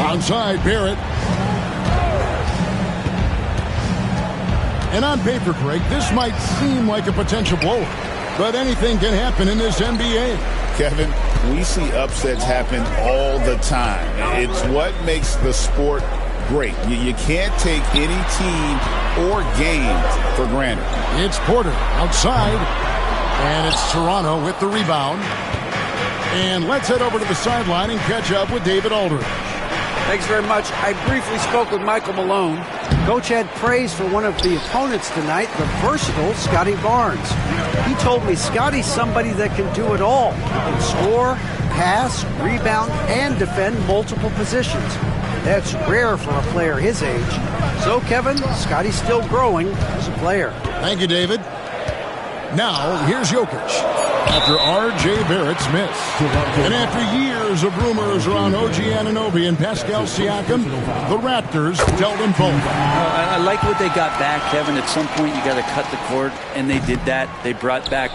Onside, Barrett. And on paper, Greg, this might seem like a potential blow, but anything can happen in this NBA. Kevin, we see upsets happen all the time. It's what makes the sport great. You can't take any team or game for granted. It's Porter outside, and it's Toronto with the rebound. And let's head over to the sideline and catch up with David Aldridge. Thanks very much. I briefly spoke with Michael Malone. Coach had praise for one of the opponents tonight, the versatile Scotty Barnes. He told me Scotty's somebody that can do it all. He can score, pass, rebound, and defend multiple positions. That's rare for a player his age. So, Kevin, Scotty's still growing as a player. Thank you, David. Now, here's Jokic. After R.J. Barrett's miss. And after years of rumors around OG Anunoby and Pascal Siakam, the Raptors dealt them both. I like what they got back, Kevin. At some point, you got to cut the cord, and they did that. They brought back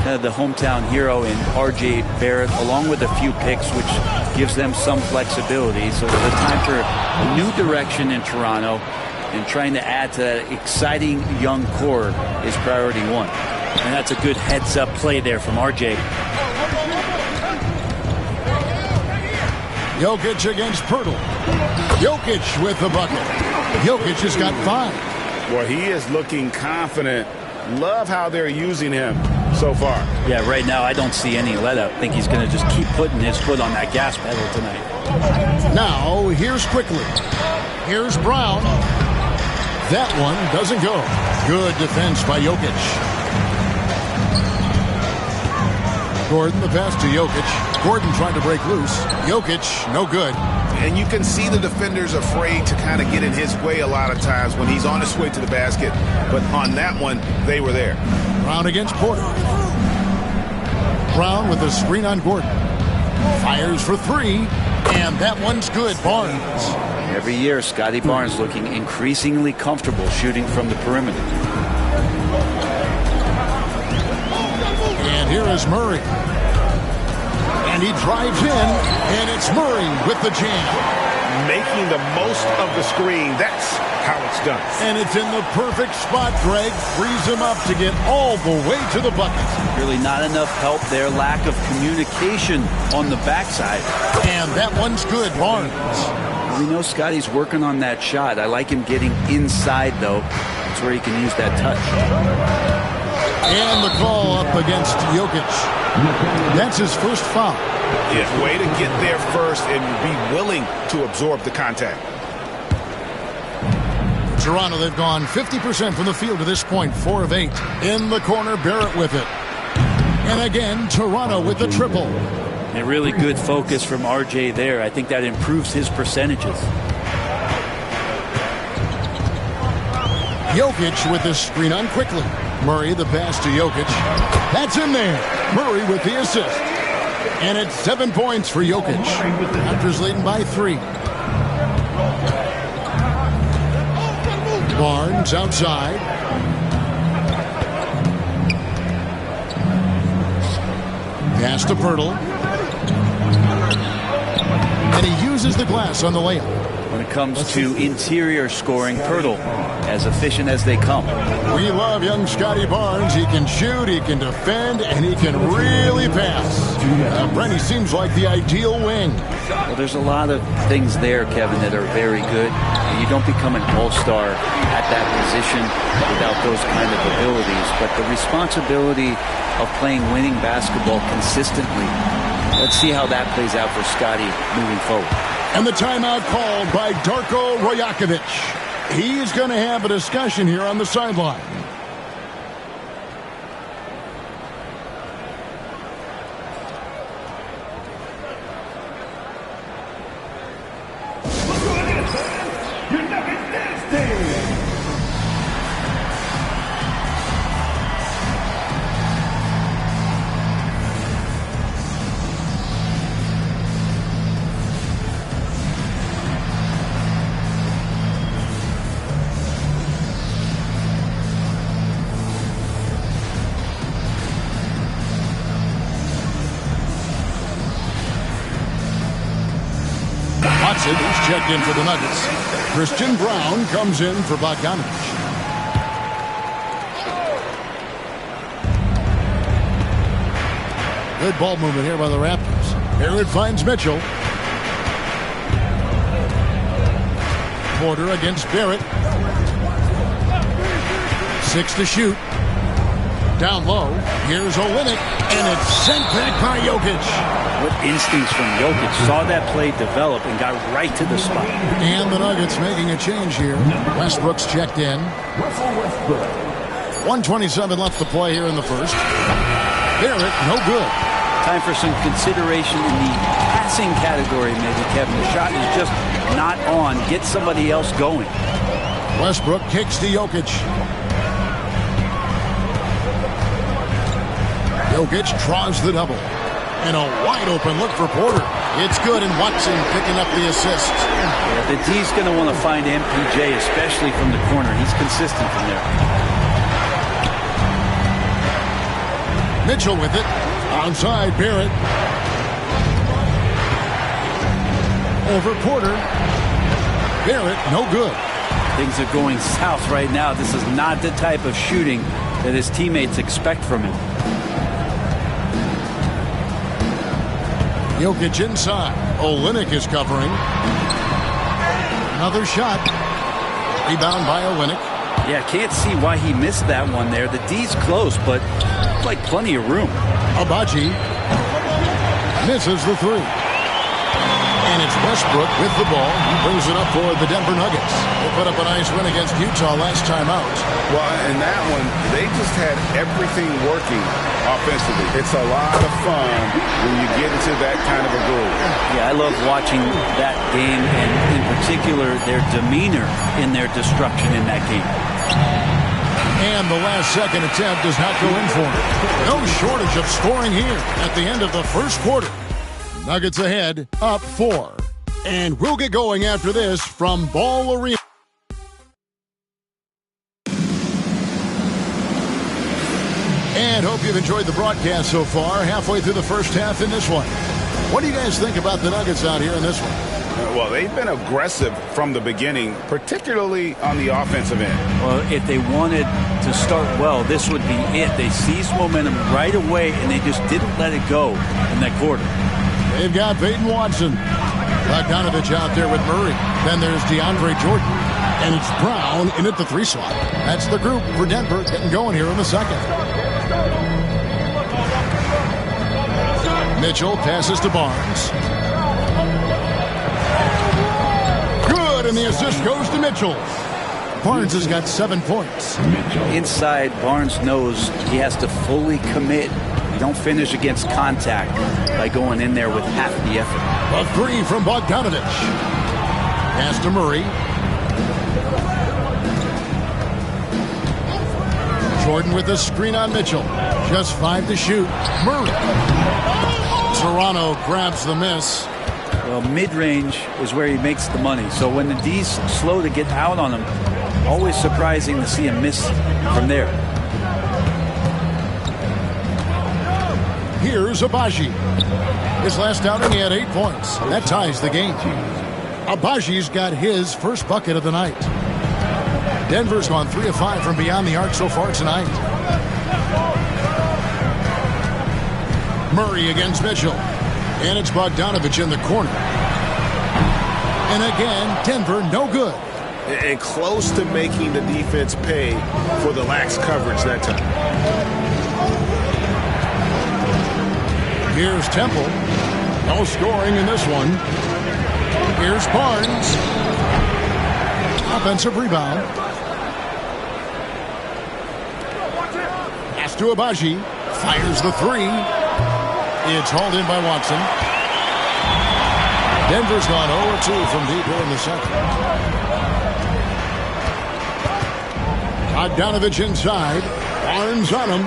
the hometown hero in R.J. Barrett, along with a few picks, which gives them some flexibility. So the time for a new direction in Toronto and trying to add to that exciting young core is priority one. And that's a good heads-up play there from R.J. Jokic against Pirtle. Jokic with the bucket. Jokic has got 5. Well, he is looking confident. Love how they're using him so far. Yeah, right now I don't see any let-up. I think he's going to just keep putting his foot on that gas pedal tonight. Now, here's Quickly. Here's Brown. That one doesn't go. Good defense by Jokic. Gordon, the pass to Jokic. Gordon trying to break loose. Jokic, no good. And you can see the defenders afraid to kind of get in his way a lot of times when he's on his way to the basket. But on that one, they were there. Brown against Porter. Brown with a screen on Gordon. Fires for 3, and that one's good. Barnes. Every year, Scotty Barnes looking increasingly comfortable shooting from the perimeter. And here is Murray. And he drives in, and it's Murray with the jam. Making the most of the screen. That's how it's done. And it's in the perfect spot, Greg. Frees him up to get all the way to the bucket. Really not enough help there. Lack of communication on the backside. And that one's good. Barnes. We know Scotty's working on that shot. I like him getting inside, though. That's where he can use that touch. And the call up against Jokic. That's his first foul. Yeah, way to get there first and be willing to absorb the contact. Toronto, they've gone 50% from the field to this point, 4 of 8. In the corner, Barrett with it. And again, Toronto with the triple. A really good focus from R.J. there. I think that improves his percentages. Jokic with the screen on Quickly. Murray, the pass to Jokic. That's in there. Murray with the assist. And it's 7 points for Jokic. Raptors leading by 3. Barnes outside. Pass to Pirtle. And he uses the glass on the layup. When it comes to interior scoring, Pirtle, as efficient as they come. We love young Scotty Barnes. He can shoot, he can defend, and he can really pass. Brent, he seems like the ideal wing. Well, there's a lot of things there, Kevin, that are very good. You don't become an all-star at that position without those kind of abilities. But the responsibility of playing winning basketball consistently, let's see how that plays out for Scotty moving forward. And the timeout called by Darko Rajakovic. He's going to have a discussion here on the sideline. Johnson, who's checked in for the Nuggets. Christian Brown comes in for Bogdanovich. Good ball movement here by the Raptors. Barrett finds Mitchell. Porter against Barrett. 6 to shoot. Down low. Here's Olynyk, and it's sent back by Jokic. What instincts from Jokic. Saw that play develop and got right to the spot. And the Nuggets making a change here. Westbrook's checked in. 1:27 left to play here in the first. Barrett, no good. Time for some consideration in the passing category, maybe, Kevin. The shot is just not on. Get somebody else going. Westbrook kicks to Jokic. Jokic draws the double. And a wide open look for Porter. It's good, and Watson picking up the assist. Yeah, the D's going to want to find MPJ, especially from the corner. He's consistent from there. Mitchell with it. Outside Barrett. Over Porter. Barrett, no good. Things are going south right now. This is not the type of shooting that his teammates expect from him. Jokic inside. Olynyk is covering. Another shot. Rebound by Olynyk. Yeah, can't see why he missed that one there. The D's close, but like plenty of room. Abaji misses the three. And it's Westbrook with the ball. He brings it up for the Denver Nuggets. They put up a nice win against Utah last time out. Well, in that one, they just had everything working offensively. It's a lot of fun when you get into that kind of a groove. Yeah, I love watching that game, and in particular, their demeanor in their destruction in that game. And the last second attempt does not go in for him. No shortage of scoring here at the end of the first quarter. Nuggets ahead, up 4. And we'll get going after this from Ball Arena. And hope you've enjoyed the broadcast so far. Halfway through the first half in this one. What do you guys think about the Nuggets out here in this one? Well, they've been aggressive from the beginning, particularly on the offensive end. Well, if they wanted to start well, this would be it. They seized momentum right away, and they just didn't let it go in that quarter. They've got Peyton Watson. Bogdanovich out there with Murray. Then there's DeAndre Jordan. And it's Brown in at the 3 slot. That's the group for Denver getting going here in the second. Mitchell passes to Barnes. Good, and the assist goes to Mitchell. Barnes has got 7 points. Inside, Barnes knows he has to fully commit. You don't finish against contact by going in there with half the effort. A 3 from Bogdanovich. Pass to Murray. Jordan with the screen on Mitchell. Just 5 to shoot. Murray. Toronto grabs the miss. Well, mid-range is where he makes the money. So when the D's slow to get out on him, always surprising to see him miss from there. Here's Abaji. His last outing, he had 8 points. That ties the game. Abaji's got his first bucket of the night. Denver's gone 3 of 5 from beyond the arc so far tonight. Murray against Mitchell. And it's Bogdanovich in the corner. And again, Denver no good. And close to making the defense pay for the lax coverage that time. Here's Temple. No scoring in this one. Here's Barnes. Offensive rebound. Pass to Abaji. Fires the 3. It's hauled in by Watson. Denver's gone 0-2 from deep here in the second. Bogdanovich inside. Barnes on him.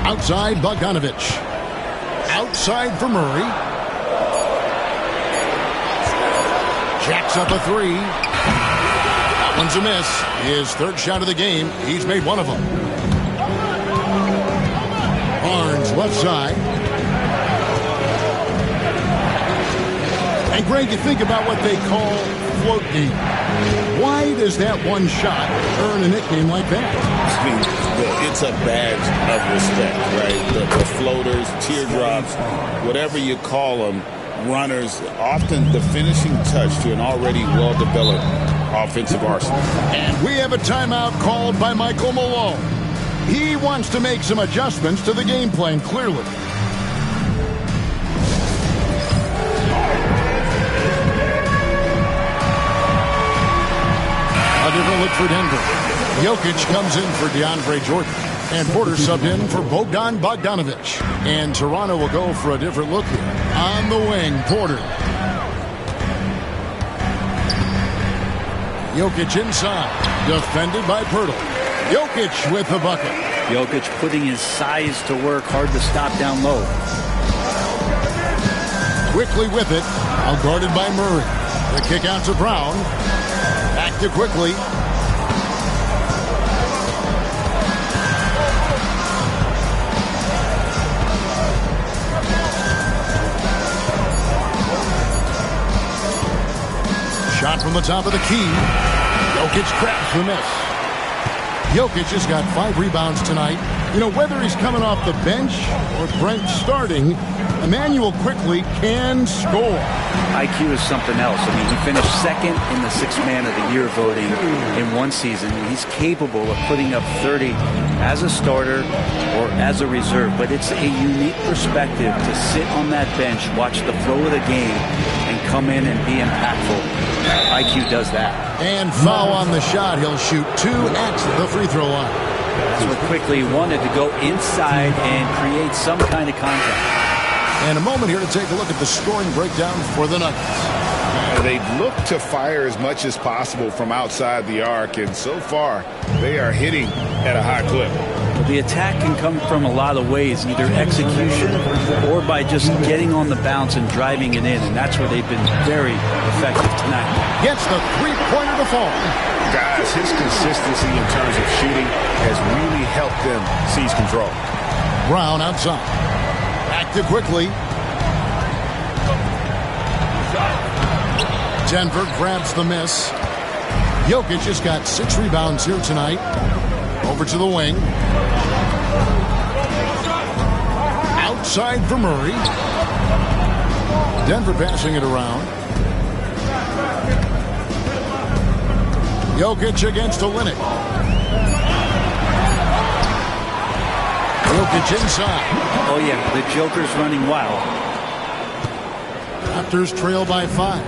Outside Bogdanovich. Outside for Murray. Jacks up a 3. That one's a miss. His third shot of the game. He's made one of them. Barnes left side. And Greg, you think about what they call float game. Why does that one shot earn a nickname like that? I mean, it's a badge of respect, right? The floaters, teardrops, whatever you call them, runners, often the finishing touch to an already well-developed offensive arsenal. And we have a timeout called by Michael Malone. He wants to make some adjustments to the game plan, clearly. A different look for Denver. Jokic comes in for DeAndre Jordan. And Porter subbed in for Bogdan Bogdanovic. And Toronto will go for a different look here. On the wing, Porter. Jokic inside. Defended by Pirtle. Jokic with the bucket. Jokic putting his size to work. Hard to stop down low. Quickly with it. Now guarded by Murray. The kick out to Brown. Back to Quickly. Shot from the top of the key. Jokic cracks the miss. Jokic has got 5 rebounds tonight. You know, whether he's coming off the bench or Brent starting, Emmanuel Quickly can score. IQ is something else. I mean, he finished second in the Sixth Man of the Year voting in one season. He's capable of putting up 30 as a starter or as a reserve. But it's a unique perspective to sit on that bench, watch the flow of the game, and come in and be impactful. IQ does that. And foul on the shot. He'll shoot 2 at the free throw line. That's what Quickly wanted, to go inside and create some kind of contact. And a moment here to take a look at the scoring breakdown for the Nuggets. They look to fire as much as possible from outside the arc, and so far they are hitting at a high clip. The attack can come from a lot of ways, either execution or by just getting on the bounce and driving it in, and that's where they've been very effective tonight. Gets the three-pointer to fall. Guys, his consistency in terms of shooting has really helped them seize control. Brown outside. Back to Quickly. Denver grabs the miss. Jokic has got 6 rebounds here tonight. Over to the wing. Outside for Murray. Denver passing it around. Jokic against Olynyk. Jokic inside. Oh, yeah, the Joker's running wild. Raptors trail by 5.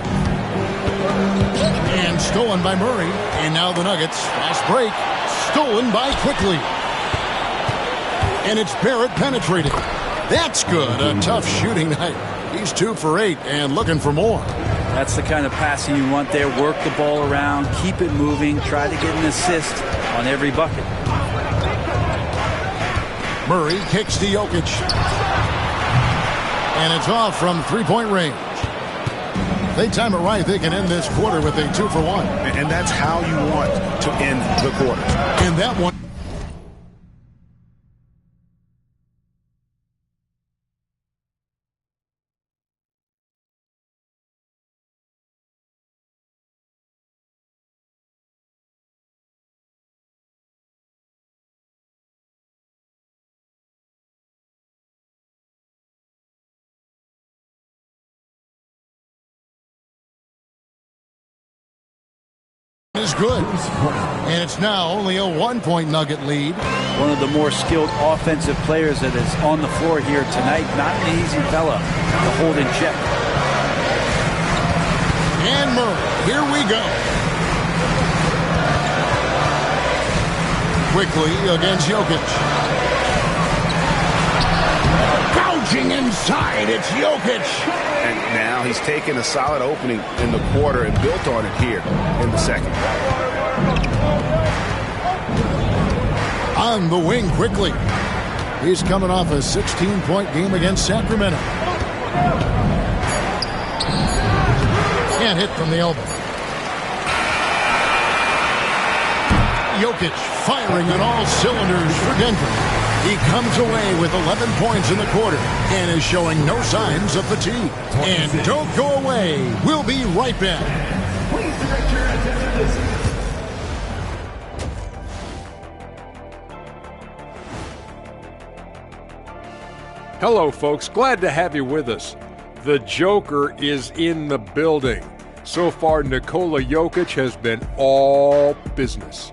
And stolen by Murray. And now the Nuggets. Fast break. Stolen by Quickly. And it's Barrett penetrating. That's good. A tough shooting night. He's 2 for 8 and looking for more. That's the kind of passing you want there. Work the ball around, keep it moving, try to get an assist on every bucket. Murray kicks to Jokic. And it's off from three-point range. If they time it right, they can end this quarter with a 2 for 1. And that's how you want to end the quarter. And that one. Is good. And it's now only a 1-point Nugget lead. One of the more skilled offensive players that is on the floor here tonight. Not an easy fella to hold in check. And Murray, here we go. Quickly against Jokic. Gouging inside, it's Jokic. And now he's taken a solid opening in the quarter and built on it here in the second. On the wing Quickly. He's coming off a 16-point game against Sacramento. Can't hit from the elbow. Jokic firing on all cylinders for Denver. He comes away with 11 points in the quarter and is showing no signs of fatigue. And don't go away. We'll be right back. Hello, folks. Glad to have you with us. The Joker is in the building. So far, Nikola Jokic has been all business.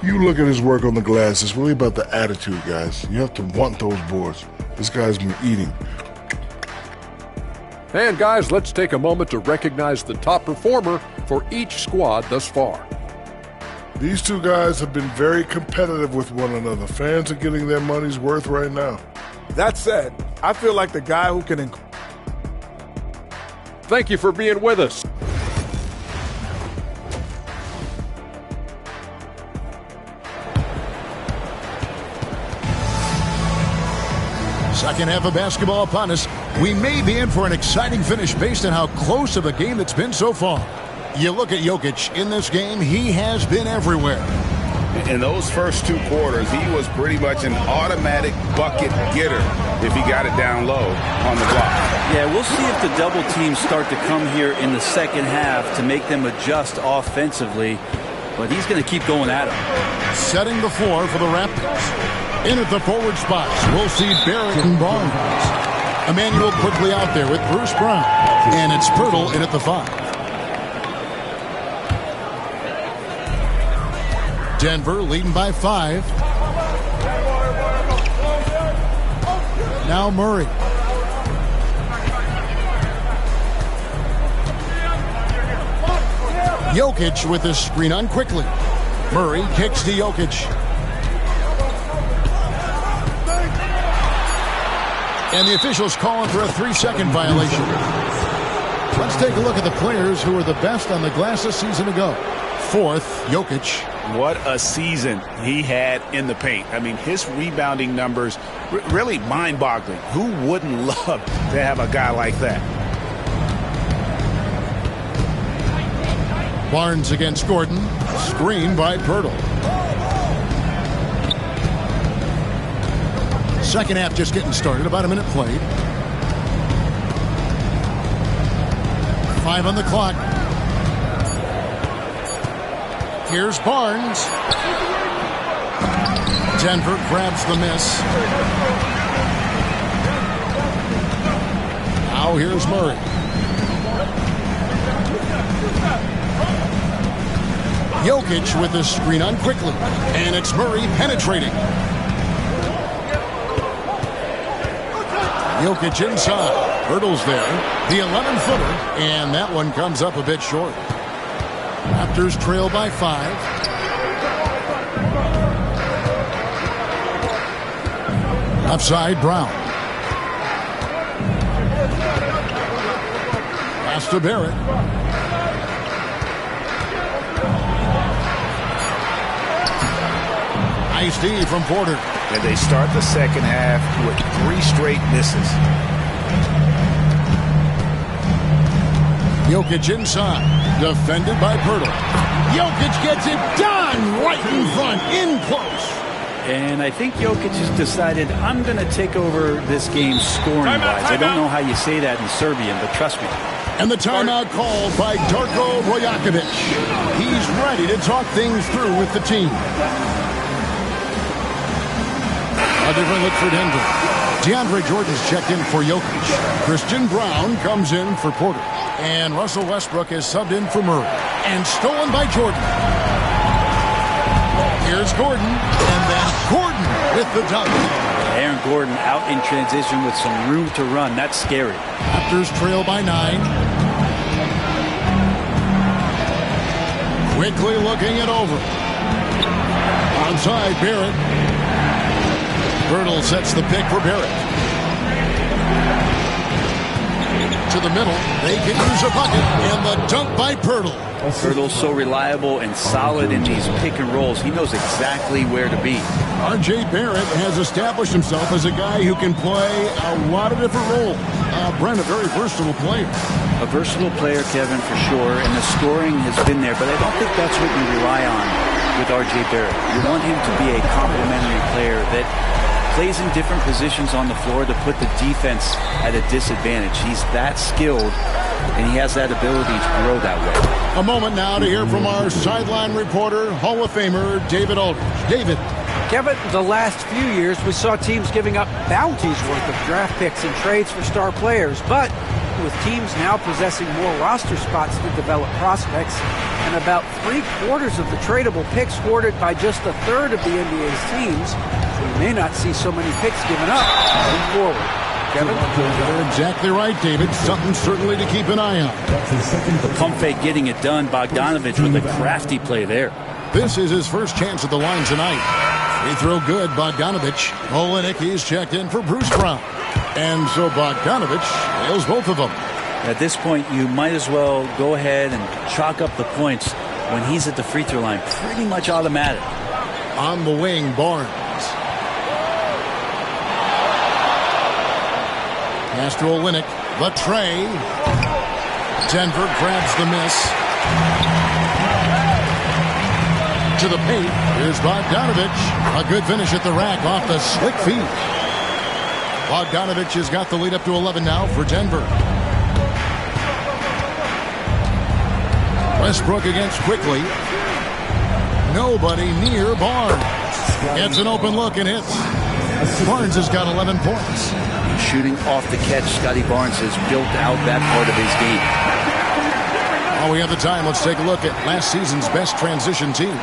You look at his work on the glass, it's really about the attitude, guys. You have to want those boards. This guy's been eating. And guys, let's take a moment to recognize the top performer for each squad thus far. These two guys have been very competitive with one another. Fans are getting their money's worth right now. That said, I feel like the guy who can... Thank you for being with us. Second half of basketball upon us. We may be in for an exciting finish based on how close of a game it's been so far. You look at Jokic in this game, he has been everywhere. In those first two quarters, he was pretty much an automatic bucket getter if he got it down low on the block. Yeah, we'll see if the double teams start to come here in the second half to make them adjust offensively, but he's going to keep going at him. Setting the floor for the Raptors. In at the forward spots, we'll see Barrett and Barnes. Emmanuel quickly out there with Bruce Brown. And it's Pirtle in at the 5. Denver leading by 5. Now Murray. Jokic with the screen on quickly. Murray kicks to Jokic. And the officials calling for a 3-second violation. Let's take a look at the players who were the best on the glass a season ago. Fourth, Jokic. What a season he had in the paint. I mean, his rebounding numbers, really mind-boggling. Who wouldn't love to have a guy like that? Barnes against Gordon. Screen by Pirtle. Second half just getting started. About a minute played. 5 on the clock. Here's Barnes. Denver grabs the miss. Now here's Murray. Jokic with the screen on quickly. And it's Murray penetrating. Jokic inside. Hurdles there. The 11-footer. And that one comes up a bit short. Raptors trail by 5. Upside Brown. Pass to Barrett. Nice D from Porter. And they start the second half with 3 straight misses. Jokic inside. Defended by Pirtle. Jokic gets it done right in front, in close. And I think Jokic has decided, I'm going to take over this game scoring-wise. I don't know how you say that in Serbian, but trust me. And the timeout called by Darko Rajakovic. He's ready to talk things through with the team. A different look for Denver. DeAndre Jordan's checked in for Jokic. Christian Brown comes in for Porter. And Russell Westbrook is subbed in for Murray. And stolen by Jordan. Here's Gordon. And then Gordon with the dunk. Aaron Gordon out in transition with some room to run. That's scary. Raptors trail by 9. Quickly looking it over. Onside Barrett. Pirtle sets the pick for Barrett. To the middle. They can use a bucket. And the dunk by Pirtle. Pirtle's so reliable and solid in these pick and rolls. He knows exactly where to be. R.J. Barrett has established himself as a guy who can play a lot of different roles. Brent, a very versatile player. A versatile player, Kevin, for sure, and the scoring has been there, but I don't think that's what you rely on with R.J. Barrett. You want him to be a complementary player that plays in different positions on the floor to put the defense at a disadvantage. He's that skilled, and he has that ability to grow that way. A moment now to hear from our sideline reporter, Hall of Famer David Aldridge. David. Kevin, the last few years we saw teams giving up bounties worth of draft picks and trades for star players, but with teams now possessing more roster spots to develop prospects and about 3/4 of the tradable picks hoarded by just a third of the NBA's teams, we may not see so many picks given up moving forward. Kevin? You're exactly right, David. Something certainly to keep an eye on. The pump fake getting it done. Bogdanovich with a crafty play there. This is his first chance at the line tonight. Free throw good, Bogdanovich. Olenek, he's checked in for Bruce Brown. And so Bogdanovich nails both of them. At this point, you might as well go ahead and chalk up the points when he's at the free throw line. Pretty much automatic. On the wing, Barnes. Pass to Olenek. The tray. Denver grabs the miss. To the paint. Here's Bogdanovich. A good finish at the rack off the slick feet. Bogdanovich has got the lead up to 11 now for Denver. Westbrook against Quickly. Nobody near Barnes. Gets an open look and hits. Barnes has got 11 points. Shooting off the catch, Scotty Barnes has built out that part of his game. While we have the time, let's take a look at last season's best transition teams.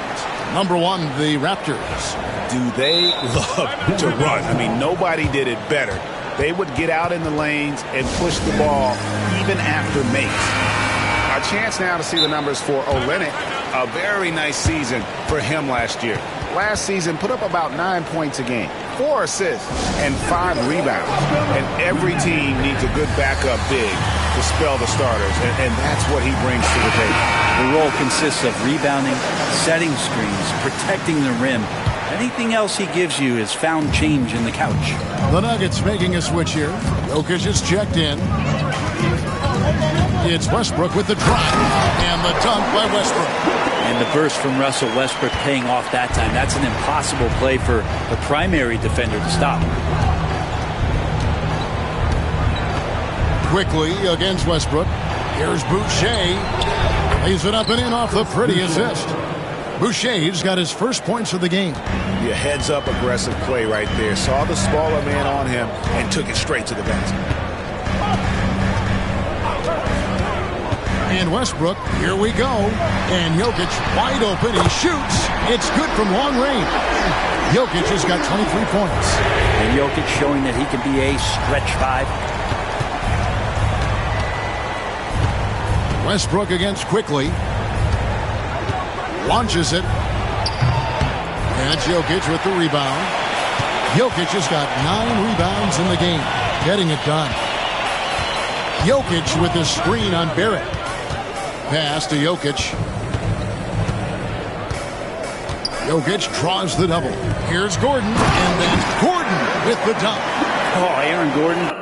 Number 1, the Raptors. Do they love to run? I mean, nobody did it better. They would get out in the lanes and push the ball even after makes. A chance now to see the numbers for Olenek. A very nice season for him last year. Last season put up about 9 points a game, 4 assists, and 5 rebounds. And every team needs a good backup big to spell the starters, and that's what he brings to the table. The role consists of rebounding, setting screens, protecting the rim. Anything else he gives you is found change in the couch. The Nuggets making a switch here. Jokic is checked in. It's Westbrook with the drive and the dunk by Westbrook. And the burst from Russell Westbrook paying off that time. That's an impossible play for the primary defender to stop. Quickly against Westbrook. Here's Boucher. Lays it up and in off the pretty assist. Boucher's got his first points of the game. Yeah, heads-up aggressive play right there. Saw the smaller man on him and took it straight to the basket. And Westbrook, here we go. And Jokic wide open. He shoots. It's good from long range. Jokic has got 23 points. And Jokic showing that he can be a stretch 5. Westbrook against Quickly. Launches it. And it's Jokic with the rebound. Jokic has got 9 rebounds in the game. Getting it done. Jokic with his screen on Barrett. Pass to Jokic. Jokic draws the double. Here's Gordon. And then Gordon with the dunk. Oh, Aaron Gordon.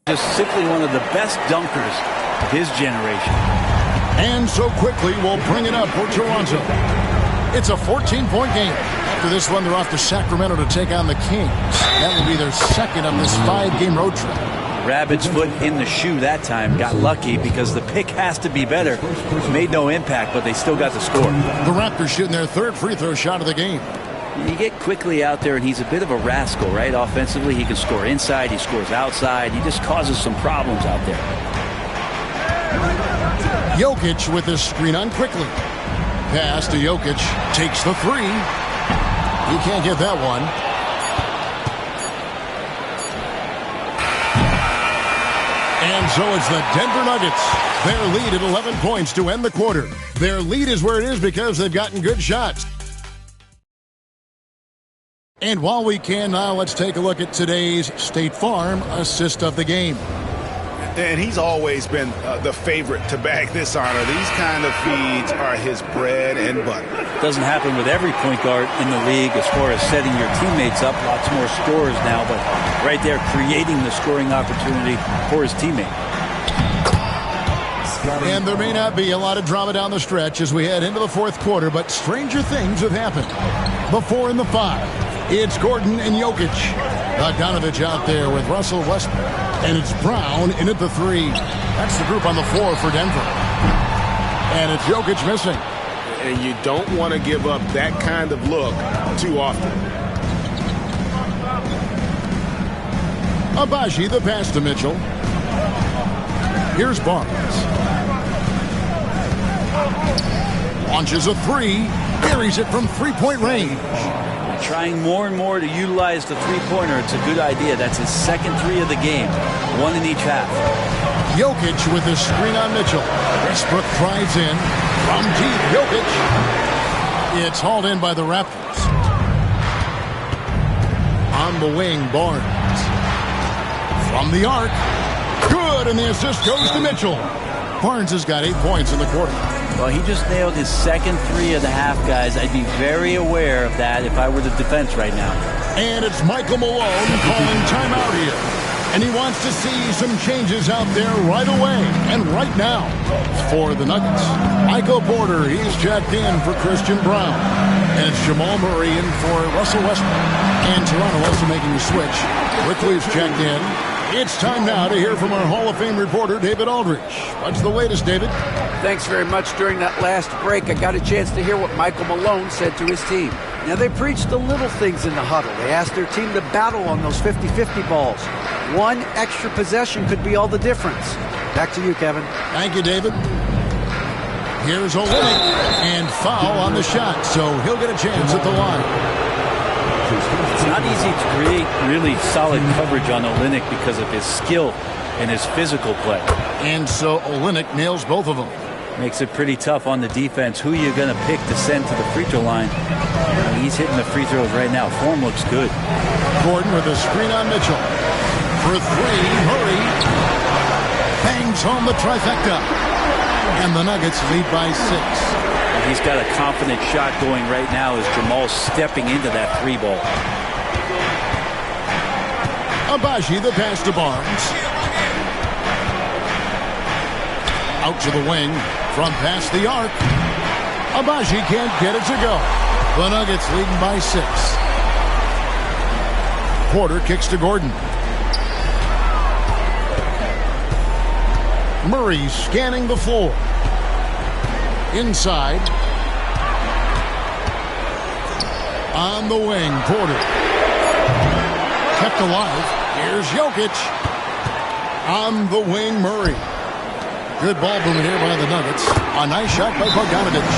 Just simply one of the best dunkers of his generation. And so Quickly will bring it up for Toronto. It's a 14-point game. After this one, they're off to Sacramento to take on the Kings. That will be their second of this 5-game road trip. Rabbit's foot in the shoe that time. Got lucky because the pick has to be better. Made no impact, but they still got the score. The Raptors shooting their third free throw shot of the game. You get Quickly out there, and he's a bit of a rascal, right? Offensively, he can score inside, he scores outside. He just causes some problems out there. Jokic with his screen on Quickly. Pass to Jokic. Takes the 3. He can't get that one. And so it's the Denver Nuggets. Their lead at 11 points to end the quarter. Their lead is where it is because they've gotten good shots. And while we can now, let's take a look at today's State Farm assist of the game. And he's always been the favorite to bag this honor. These kind of feeds are his bread and butter. Doesn't happen with every point guard in the league as far as setting your teammates up. Lots more scorers now, but right there creating the scoring opportunity for his teammate. And there may not be a lot of drama down the stretch as we head into the fourth quarter, but stranger things have happened. The 4 and the 5. It's Gordon and Jokic. Bogdanovich out there with Russell Westbrook. And it's Brown in at the 3. That's the group on the floor for Denver. And it's Jokic missing. And you don't want to give up that kind of look too often. Abaji, the pass to Mitchell. Here's Barnes. Launches a 3. Buries it from three-point range. Trying more and more to utilize the three-pointer. It's a good idea. That's his second 3 of the game. 1 in each half. Jokic with the screen on Mitchell. Westbrook drives in. From deep, Jokic. It's hauled in by the Raptors. On the wing, Barnes. From the arc. Good, and the assist goes to Mitchell. Barnes has got 8 points in the quarter. Well, he just nailed his second 3 of the half, guys. I'd be very aware of that if I were the defense right now. And it's Michael Malone calling timeout here. And he wants to see some changes out there right away and right now for the Nuggets. Michael Porter, he's checked in for Christian Brown. And it's Jamal Murray in for Russell Westbrook. And Toronto also making a switch. Quickly's checked in. It's time now to hear from our Hall of Fame reporter, David Aldridge. What's the latest, David? Thanks very much. During that last break, I got a chance to hear what Michael Malone said to his team. Now, they preached the little things in the huddle. They asked their team to battle on those 50-50 balls. One extra possession could be all the difference. Back to you, Kevin. Thank you, David. Here's Olynyk, and foul on the shot, so he'll get a chance at the line. It's not easy to create really solid coverage on Olynyk because of his skill and his physical play. And so Olynyk nails both of them. Makes it pretty tough on the defense. Who are you going to pick to send to the free throw line? He's hitting the free throws right now. Form looks good. Gordon with a screen on Mitchell. For 3, Murray bangs home the trifecta. And the Nuggets lead by 6. He's got a confident shot going right now as Jamal's stepping into that 3 ball. Abaji, the pass to Barnes. Out to the wing from past the arc. Abaji can't get it to go. The Nuggets leading by 6. Porter kicks to Gordon. Murray scanning the floor. Inside. On the wing, Porter. Kept alive. Here's Jokic. On the wing, Murray. Good ball movement here by the Nuggets. A nice shot by Bogdanovich.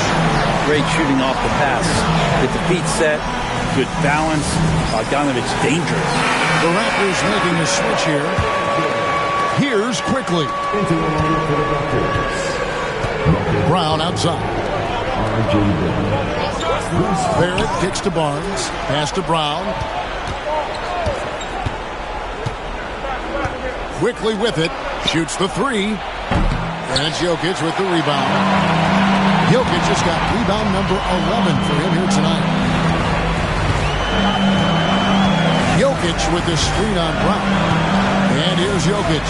Great shooting off the pass. Get the feet set. Good balance. Bogdanovich dangerous. The Raptors making a switch here. Here's quickly. Brown outside. Barrett kicks to Barnes. Pass to Brown. Quickly with it. Shoots the 3. And it's Jokic with the rebound. Jokic just got rebound number 11 for him here tonight. Jokic with the screen on Brown. And here's Jokic.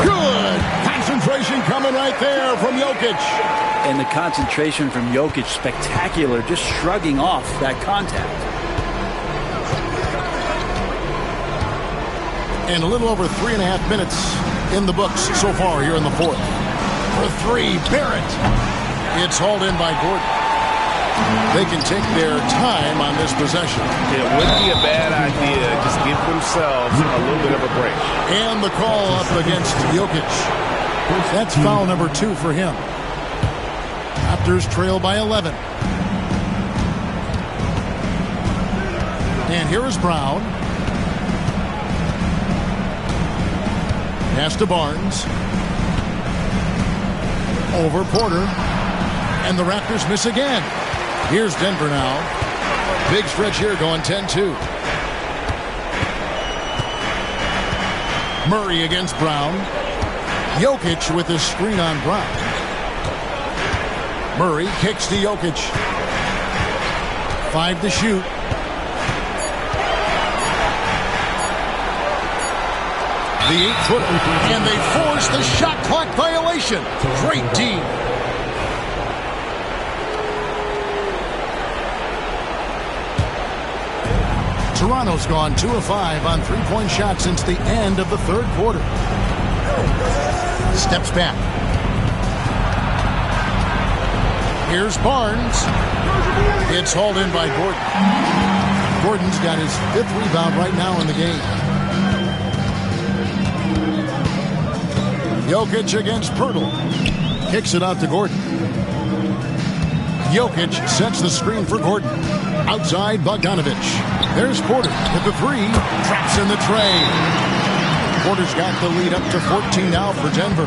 Good concentration coming right there from Jokic. And the concentration from Jokic, spectacular, just shrugging off that contact. And a little over 3.5 minutes in the books so far here in the fourth. For 3, Barrett. It's hauled in by Gordon. They can take their time on this possession. It wouldn't be a bad idea. Just give themselves a little bit of a break. And the call up against Jokic. That's foul number 2 for him. Raptors trail by 11. And here is Brown. Pass to Barnes. Over Porter. And the Raptors miss again. Here's Denver now. Big stretch here going 10-2. Murray against Brown. Jokic with his screen on Brown. Murray kicks to Jokic. 5 to shoot. The 8-footer. And they force the shot clock violation. Great D. Toronto's gone 2 of 5 on three-point shots since the end of the third quarter. Steps back. Here's Barnes. It's hauled in by Gordon. Gordon's got his 5th rebound right now in the game. Jokic against Pirtle. Kicks it out to Gordon. Jokic sets the screen for Gordon. Outside Bogdanovich. There's Porter with the 3. Traps in the tray. Porter's got the lead up to 14 now for Denver.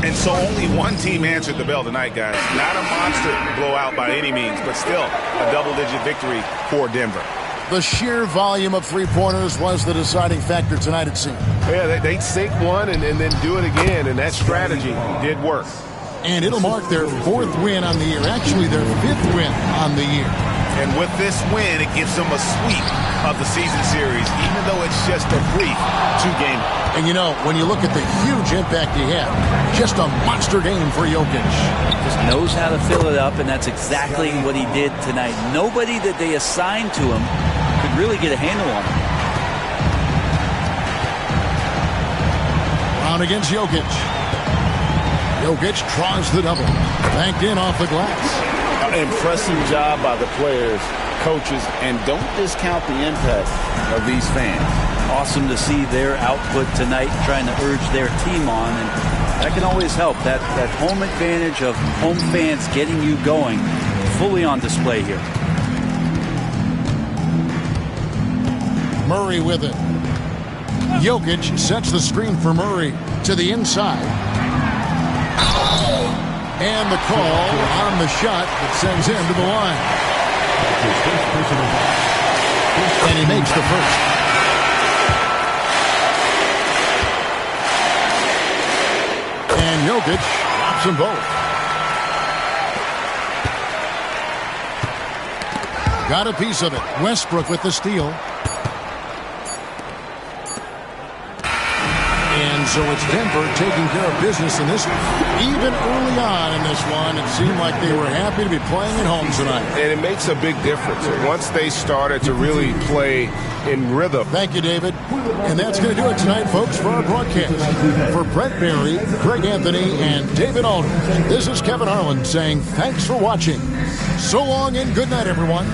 And so only one team answered the bell tonight, guys. Not a monster blowout by any means, but still a double-digit victory for Denver. The sheer volume of three-pointers was the deciding factor tonight, it seemed. Yeah, they'd sink one and then do it again, and that strategy did work. And it'll mark their 4th win on the year. Actually, their 5th win on the year. And with this win, it gives them a sweep of the season series, even though it's just a brief 2-game. And you know, when you look at the huge impact he had, just a monster game for Jokic. Just knows how to fill it up, and that's exactly what he did tonight. Nobody that they assigned to him could really get a handle on him. Brown against Jokic. Jokic draws the double. Banked in off the glass. Impressive job by the players, coaches, and don't discount the impact of these fans. Awesome to see their output tonight, trying to urge their team on, and that can always help. That home advantage of home fans getting you going, fully on display here. Murray with it. Jokic sets the screen for Murray to the inside. And the call on the shot that sends him to the line. And he makes the first. And Jokic drops them both. Got a piece of it. Westbrook with the steal. And so it's Denver taking care of business in this one. Even early on in this one, it seemed like they were happy to be playing at home tonight. And it makes a big difference once they started to really play in rhythm. Thank you, David. And that's going to do it tonight, folks, for our broadcast. For Brett Barry, Greg Anthony, and David Alden, this is Kevin Harlan saying thanks for watching. So long and good night, everyone.